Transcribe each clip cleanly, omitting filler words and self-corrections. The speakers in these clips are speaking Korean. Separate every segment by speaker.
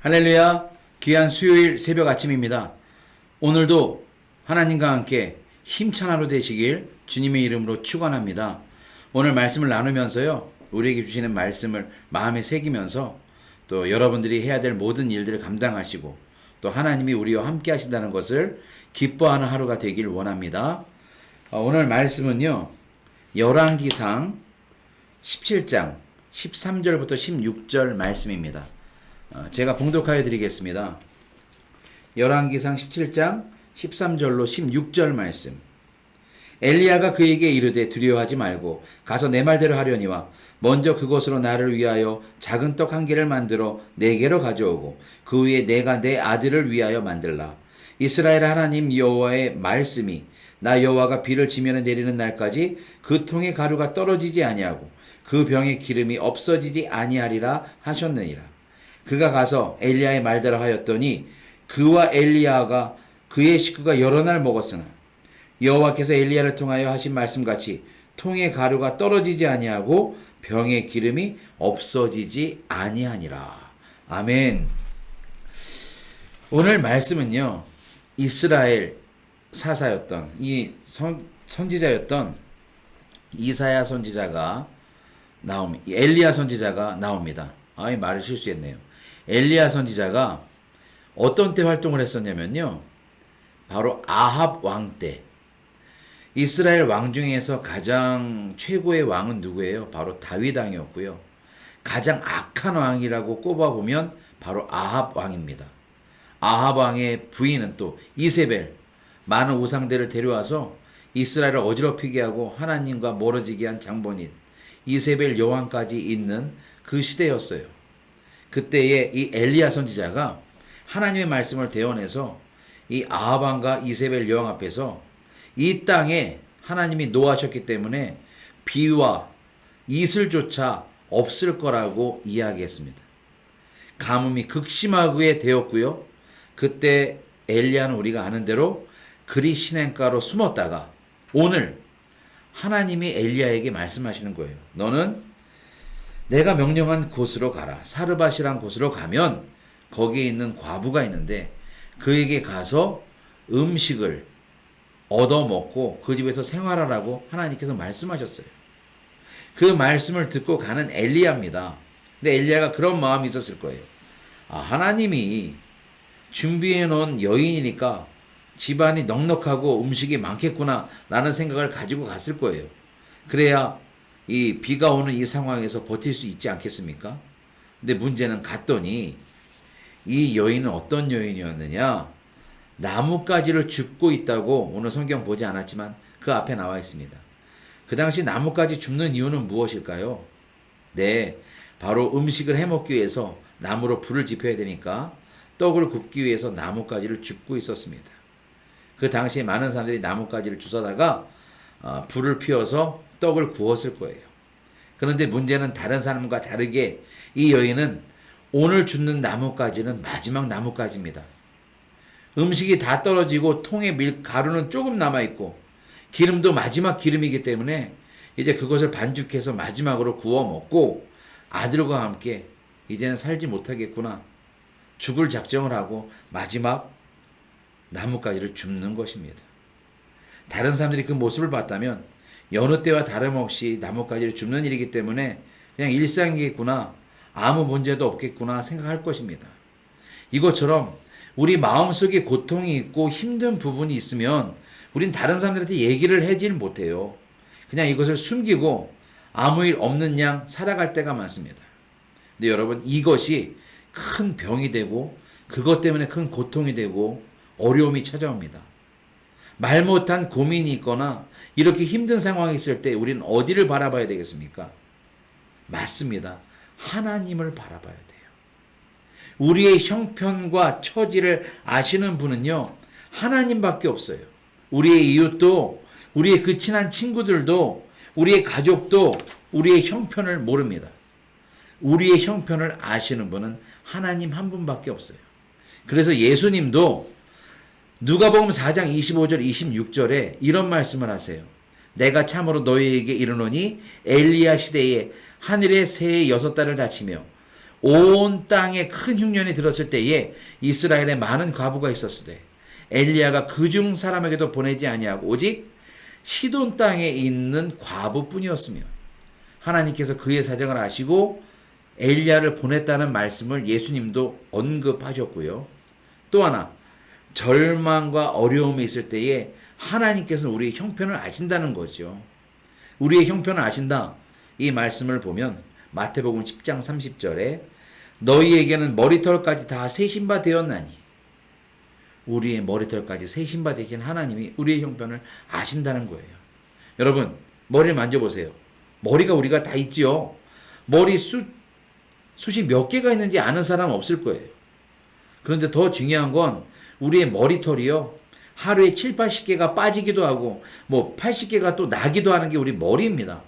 Speaker 1: 할렐루야, 귀한 수요일 새벽 아침입니다. 오늘도 하나님과 함께 힘찬 하루 되시길 주님의 이름으로 축원합니다. 오늘 말씀을 나누면서요, 우리에게 주시는 말씀을 마음에 새기면서 또 여러분들이 해야 될 모든 일들을 감당하시고 또 하나님이 우리와 함께 하신다는 것을 기뻐하는 하루가 되길 원합니다. 오늘 말씀은요, 열왕기상 17장 13절부터 16절 말씀입니다. 제가 봉독하여 드리겠습니다. 열왕기상 17장 13절로 16절 말씀. 엘리야가 그에게 이르되 두려워하지 말고 가서 내 말대로 하려니와 먼저 그곳으로 나를 위하여 작은 떡 한 개를 만들어 내게로 가져오고 그 위에 내가 내 아들을 위하여 만들라. 이스라엘 하나님 여호와의 말씀이 나 여호와가 비를 지면에 내리는 날까지 그 통의 가루가 떨어지지 아니하고 그 병의 기름이 없어지지 아니하리라 하셨느니라. 그가 가서 엘리야의 말대로 하였더니 그와 엘리야가 그의 식구가 여러 날 먹었으나 여호와께서 엘리야를 통하여 하신 말씀같이 통의 가루가 떨어지지 아니하고 병의 기름이 없어지지 아니하니라. 아멘. 오늘 말씀은요, 이스라엘 사사였던 선지자였던 이사야 선지자가 엘리야 선지자가 나옵니다. 이 말을 실수했네요. 엘리야 선지자가 어떤 때 활동을 했었냐면요, 바로 아합 왕 때. 이스라엘 왕 중에서 가장 최고의 왕은 누구예요? 바로 다윗 왕이었고요. 가장 악한 왕이라고 꼽아보면 바로 아합 왕입니다. 아합 왕의 부인은 또 이세벨, 많은 우상들을 데려와서 이스라엘을 어지럽히게 하고 하나님과 멀어지게 한 장본인 이세벨 여왕까지 있는 그 시대였어요. 그때에 이 엘리야 선지자가 하나님의 말씀을 대언해서 이 아합 왕과 이세벨 여왕 앞에서 이 땅에 하나님이 노하셨기 때문에 비와 이슬조차 없을 거라고 이야기했습니다. 가뭄이 극심하게 되었고요. 그때 엘리야는 우리가 아는 대로 그리 시냇가로 숨었다가 오늘 하나님이 엘리야에게 말씀하시는 거예요. 너는 내가 명령한 곳으로 가라. 사르밧이란 곳으로 가면 거기에 있는 과부가 있는데 그에게 가서 음식을 얻어먹고 그 집에서 생활하라고 하나님께서 말씀하셨어요. 그 말씀을 듣고 가는 엘리야입니다. 근데 엘리야가 그런 마음이 있었을 거예요. 하나님이 준비해 놓은 여인이니까 집안이 넉넉하고 음식이 많겠구나 라는 생각을 가지고 갔을 거예요. 그래야 이 비가 오는 이 상황에서 버틸 수 있지 않겠습니까? 근데 문제는 갔더니 이 여인은 어떤 여인이었느냐? 나뭇가지를 줍고 있다고 오늘 성경 보지 않았지만 그 앞에 나와 있습니다. 그 당시 나뭇가지 줍는 이유는 무엇일까요? 네, 바로 음식을 해먹기 위해서 나무로 불을 지펴야 되니까 떡을 굽기 위해서 나뭇가지를 줍고 있었습니다. 그 당시에 많은 사람들이 나뭇가지를 주워다가 불을 피워서 떡을 구웠을 거예요. 그런데 문제는 다른 사람과 다르게 이 여인은 오늘 줍는 나뭇가지는 마지막 나뭇가지입니다. 음식이 다 떨어지고 통에 가루는 조금 남아있고 기름도 마지막 기름이기 때문에 이제 그것을 반죽해서 마지막으로 구워 먹고 아들과 함께 이제는 살지 못하겠구나. 죽을 작정을 하고 마지막 나뭇가지를 줍는 것입니다. 다른 사람들이 그 모습을 봤다면 여느 때와 다름없이 나뭇가지를 줍는 일이기 때문에 그냥 일상이겠구나, 아무 문제도 없겠구나 생각할 것입니다. 이것처럼 우리 마음속에 고통이 있고 힘든 부분이 있으면 우린 다른 사람들한테 얘기를 하질 못해요. 그냥 이것을 숨기고 아무 일 없는 양 살아갈 때가 많습니다. 근데 여러분, 이것이 큰 병이 되고 그것 때문에 큰 고통이 되고 어려움이 찾아옵니다. 말 못한 고민이 있거나 이렇게 힘든 상황이 있을 때 우리는 어디를 바라봐야 되겠습니까? 맞습니다. 하나님을 바라봐야 돼요. 우리의 형편과 처지를 아시는 분은요, 하나님밖에 없어요. 우리의 이웃도, 우리의 그 친한 친구들도, 우리의 가족도 우리의 형편을 모릅니다. 우리의 형편을 아시는 분은 하나님 한 분밖에 없어요. 그래서 예수님도 누가복음 4장 25절 26절에 이런 말씀을 하세요. 내가 참으로 너희에게 이르노니 엘리야 시대에 하늘의 새의 6달을 닫히며 온 땅에 큰 흉년이 들었을 때에 이스라엘에 많은 과부가 있었으되 엘리야가 그중 사람에게도 보내지 아니하고 오직 시돈 땅에 있는 과부뿐이었으며 하나님께서 그의 사정을 아시고 엘리야를 보냈다는 말씀을 예수님도 언급하셨고요. 또 하나 절망과 어려움이 있을 때에 하나님께서는 우리의 형편을 아신다는 거죠. 우리의 형편을 아신다. 이 말씀을 보면 마태복음 10장 30절에 너희에게는 머리털까지 다 세신 바 되었나니 우리의 머리털까지 세신 바 되신 하나님이 우리의 형편을 아신다는 거예요. 여러분 머리를 만져보세요. 머리가 우리가 다 있지요. 머리 숱이 몇 개가 있는지 아는 사람 없을 거예요. 그런데 더 중요한 건 우리의 머리털이요. 하루에 7, 80개가 빠지기도 하고 뭐 80개가 또 나기도 하는 게 우리 머리입니다.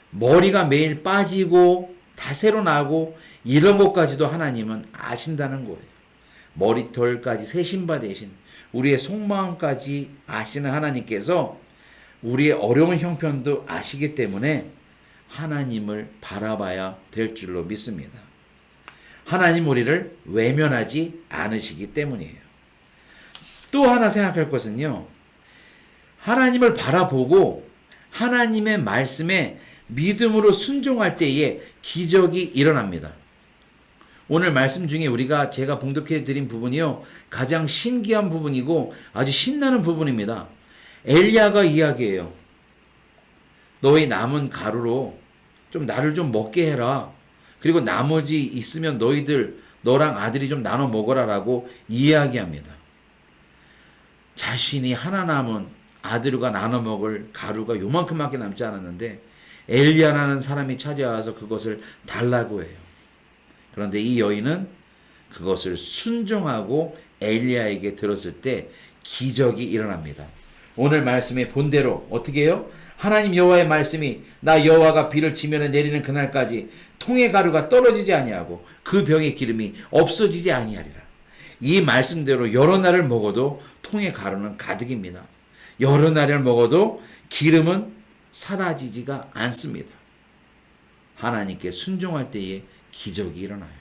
Speaker 1: 머리가 매일 빠지고 다 새로 나고 이런 것까지도 하나님은 아신다는 거예요. 머리털까지 세신 바 되신 우리의 속마음까지 아시는 하나님께서 우리의 어려운 형편도 아시기 때문에 하나님을 바라봐야 될 줄로 믿습니다. 하나님 우리를 외면하지 않으시기 때문이에요. 또 하나 생각할 것은요. 하나님을 바라보고 하나님의 말씀에 믿음으로 순종할 때에 기적이 일어납니다. 오늘 말씀 중에 제가 봉독해 드린 부분이요. 가장 신기한 부분이고 아주 신나는 부분입니다. 엘리야가 이야기해요. 너희 남은 가루로 좀 나를 좀 먹게 해라. 그리고 나머지 있으면 너랑 아들이 좀 나눠 먹어라라고 이야기합니다. 자신이 하나 남은 아들과 나눠 먹을 가루가 요만큼밖에 남지 않았는데 엘리야라는 사람이 찾아와서 그것을 달라고 해요. 그런데 이 여인은 그것을 순종하고 엘리야에게 들었을 때 기적이 일어납니다. 오늘 말씀의 본대로 어떻게 해요? 하나님 여호와의 말씀이 나 여호와가 비를 지면에 내리는 그날까지 통의 가루가 떨어지지 아니하고 그 병의 기름이 없어지지 아니하리라. 이 말씀대로 여러 날을 먹어도 통의 가루는 가득입니다. 여러 날을 먹어도 기름은 사라지지가 않습니다. 하나님께 순종할 때에 기적이 일어나요.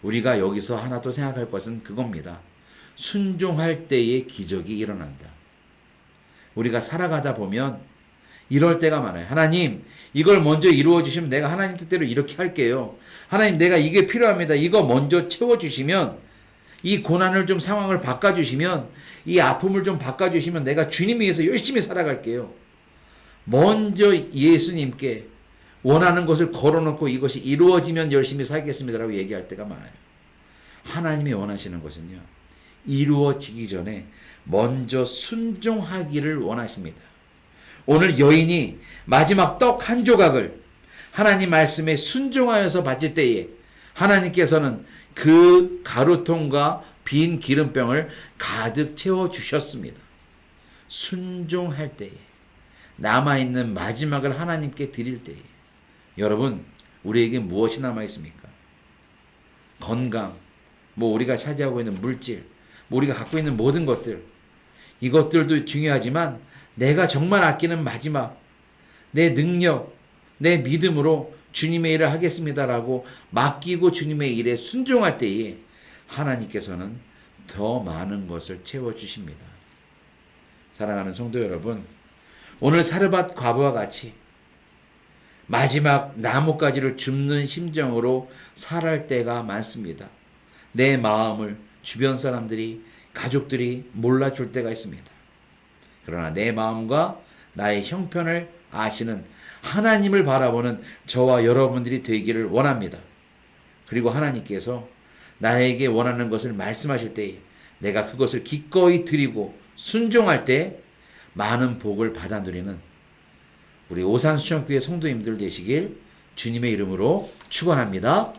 Speaker 1: 우리가 여기서 하나 또 생각할 것은 그겁니다. 순종할 때에 기적이 일어난다. 우리가 살아가다 보면 이럴 때가 많아요. 하나님 이걸 먼저 이루어 주시면 내가 하나님 뜻대로 이렇게 할게요. 하나님 내가 이게 필요합니다. 이거 먼저 채워주시면 이 고난을 좀 상황을 바꿔주시면 이 아픔을 좀 바꿔주시면 내가 주님 위해서 열심히 살아갈게요. 먼저 예수님께 원하는 것을 걸어놓고 이것이 이루어지면 열심히 살겠습니다라고 얘기할 때가 많아요. 하나님이 원하시는 것은요. 이루어지기 전에 먼저 순종하기를 원하십니다. 오늘 여인이 마지막 떡 한 조각을 하나님 말씀에 순종하여서 바칠 때에 하나님께서는 그 가루통과 빈 기름병을 가득 채워주셨습니다. 순종할 때에 남아있는 마지막을 하나님께 드릴 때에 여러분 우리에게 무엇이 남아있습니까? 건강, 우리가 차지하고 있는 물질, 우리가 갖고 있는 모든 것들 이것들도 중요하지만 내가 정말 아끼는 마지막 내 능력, 내 믿음으로 주님의 일을 하겠습니다라고 맡기고 주님의 일에 순종할 때에 하나님께서는 더 많은 것을 채워주십니다. 사랑하는 성도 여러분, 오늘 사르밧 과부와 같이 마지막 나뭇가지를 줍는 심정으로 살할 때가 많습니다. 내 마음을 주변 사람들이, 가족들이 몰라줄 때가 있습니다. 그러나 내 마음과 나의 형편을 아시는 하나님을 바라보는 저와 여러분들이 되기를 원합니다. 그리고 하나님께서 나에게 원하는 것을 말씀하실 때에 내가 그것을 기꺼이 드리고 순종할 때 많은 복을 받아 누리는 우리 오산수천교회 성도님들 되시길 주님의 이름으로 축원합니다.